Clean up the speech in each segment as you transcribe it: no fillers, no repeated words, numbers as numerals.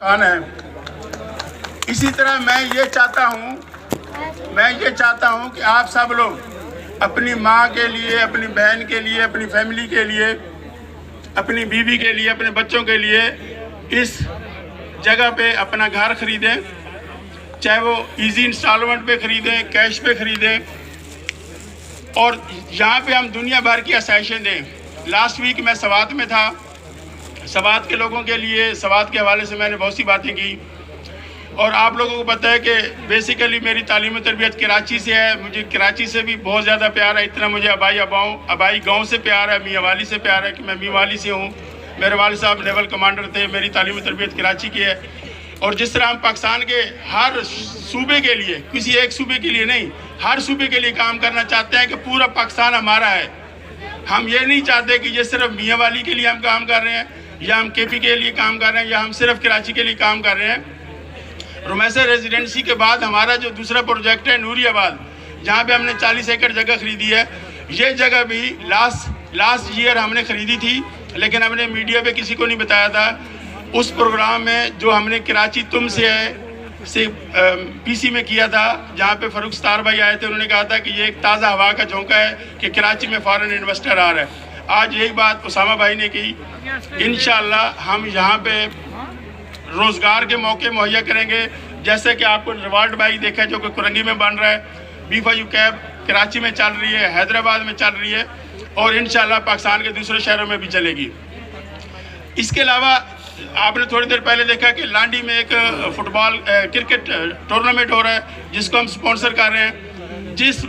खान है। इसी तरह मैं ये चाहता हूँ कि आप सब लोग अपनी माँ के लिए, अपनी बहन के लिए, अपनी फैमिली के लिए, अपनी बीवी के लिए, अपने बच्चों के लिए इस जगह पे अपना घर खरीदें, चाहे वो इजी इंस्टॉलमेंट पे खरीदें, कैश पे खरीदें, और यहाँ पे हम दुनिया भर की आसाइशें दें। लास्ट वीक मैं सवात में था, सवात के लोगों के लिए, सवात के हवाले से मैंने बहुत सी बातें की। और आप लोगों को पता है कि बेसिकली मेरी तालीम और तरबियत कराची से है। मुझे कराची से भी बहुत ज़्यादा प्यार है, इतना मुझे आबाई गाँव से प्यार है, मियाँ वाली से प्यार है कि मैं मियाँ वाली से हूँ। मेरे वालिद साहब नेवल कमांडर थे, मेरी तालीम और तरबियत कराची की है। और जिस तरह हम पाकिस्तान के हर सूबे के लिए, किसी एक सूबे के लिए नहीं, हर सूबे के लिए काम करना चाहते हैं कि पूरा पाकिस्तान हमारा है। हम ये नहीं चाहते कि ये सिर्फ मियाँ वाली के लिए हम काम कर रहे हैं, या हम केपी के लिए काम कर रहे हैं, या हम सिर्फ कराची के लिए काम कर रहे हैं। रुमैसा रेजिडेंसी के बाद हमारा जो दूसरा प्रोजेक्ट है नूरियाबाद, जहाँ पे हमने 40 एकड़ जगह खरीदी है। ये जगह भी लास्ट ईयर हमने खरीदी थी, लेकिन हमने मीडिया पे किसी को नहीं बताया था। उस प्रोग्राम में जो हमने कराची तुम से पीसी में किया था, जहाँ पे फरूक सतार भाई आए थे, उन्होंने कहा था कि ये एक ताज़ा हवा का झोंका है कि कराची में फॉरेन इन्वेस्टर आ रहा है। आज यही बात उसामा भाई ने की। इंशाल्लाह हम यहाँ पे रोज़गार के मौके मुहैया करेंगे, जैसे कि आपको रिवार्ड बाइक देखा है जो कि कुरंगी में बन रहा है, B5U कैब कराची में चल रही है, हैदराबाद में चल रही है, और इंशाल्लाह पाकिस्तान के दूसरे शहरों में भी चलेगी। इसके अलावा आपने थोड़ी देर पहले देखा कि लांडी में एक क्रिकेट टूर्नामेंट हो रहा है, जिसको हम स्पॉन्सर कर रहे हैं। जिस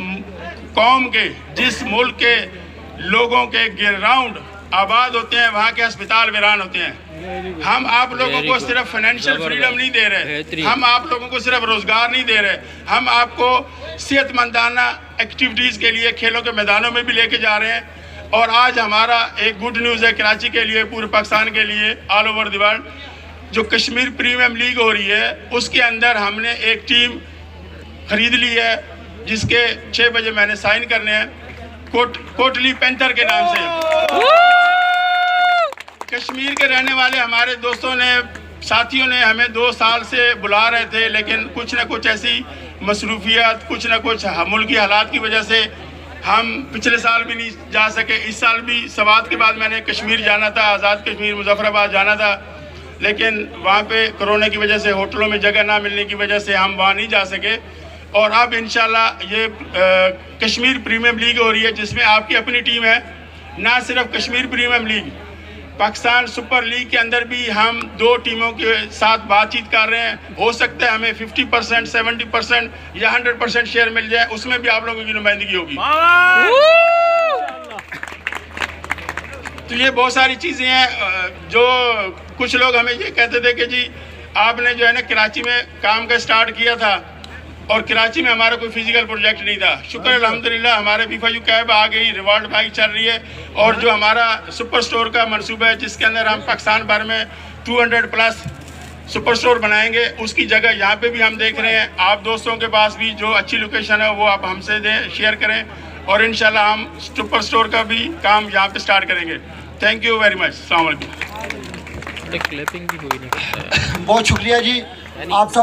कौम के, जिस मुल्क के लोगों के ग्राउंड आबाद होते हैं, वहाँ के अस्पताल वीरान होते हैं। हम आप लोगों को सिर्फ फाइनेंशियल फ्रीडम नहीं दे रहे, हम आप लोगों को सिर्फ रोजगार नहीं दे रहे, हम आपको सेहतमंदाना एक्टिविटीज़ के लिए खेलों के मैदानों में भी लेके जा रहे हैं। और आज हमारा एक गुड न्यूज़ है कराची के लिए, पूरे पाकिस्तान के लिए, ऑल ओवर द वर्ल्ड, जो कश्मीर प्रीमियम लीग हो रही है, उसके अंदर हमने एक टीम खरीद ली है, जिसके 6 बजे मैंने साइन करने हैं, कोटली पैंथर के नाम से। कश्मीर के रहने वाले हमारे दोस्तों ने, साथियों ने हमें 2 साल से बुला रहे थे, लेकिन कुछ ना कुछ ऐसी मसरूफियत, कुछ ना कुछ मुल्की हालात की वजह से हम पिछले साल भी नहीं जा सके। इस साल भी सवात के बाद मैंने कश्मीर जाना था, आज़ाद कश्मीर मुजफ्फराबाद जाना था, लेकिन वहाँ पे कोरोना की वजह से होटलों में जगह ना मिलने की वजह से हम वहाँ नहीं जा सके। और अब इंशाल्लाह ये कश्मीर प्रीमियम लीग हो रही है, जिसमें आपकी अपनी टीम है। ना सिर्फ Kashmir premium league, Pakistan super league के अंदर भी हम 2 टीमों के साथ बातचीत कर रहे हैं। हो सकता है हमें 50%, 70% या 100% शेयर मिल जाए, उसमें भी आप लोगों की नुमाइंदगी होगी। तो ये बहुत सारी चीज़ें हैं। जो कुछ लोग हमें ये कहते थे कि जी आपने जो है ना कराची में काम का स्टार्ट किया था, और कराची में हमारा कोई फिजिकल प्रोजेक्ट नहीं था। शुक्र अल्हम्दुलिल्लाह हमारे B5U कैब आ गई, रिवार्ड बाइक चल रही है, और जो हमारा सुपर स्टोर का मंसूबा है, जिसके अंदर हम पाकिस्तान भर में 200+ सुपर स्टोर बनाएंगे, उसकी जगह यहाँ पे भी हम देख रहे हैं। आप दोस्तों के पास भी जो अच्छी लोकेशन है वो आप हमसे दें, शेयर करें, और इंशाल्लाह हम सुपर स्टोर का भी काम यहाँ पे स्टार्ट करेंगे। Thank you very much. अस्सलाम वालेकुम। क्लिपिंग भी कोई नहीं करता है। बहुत शुक्रिया जी आप सब।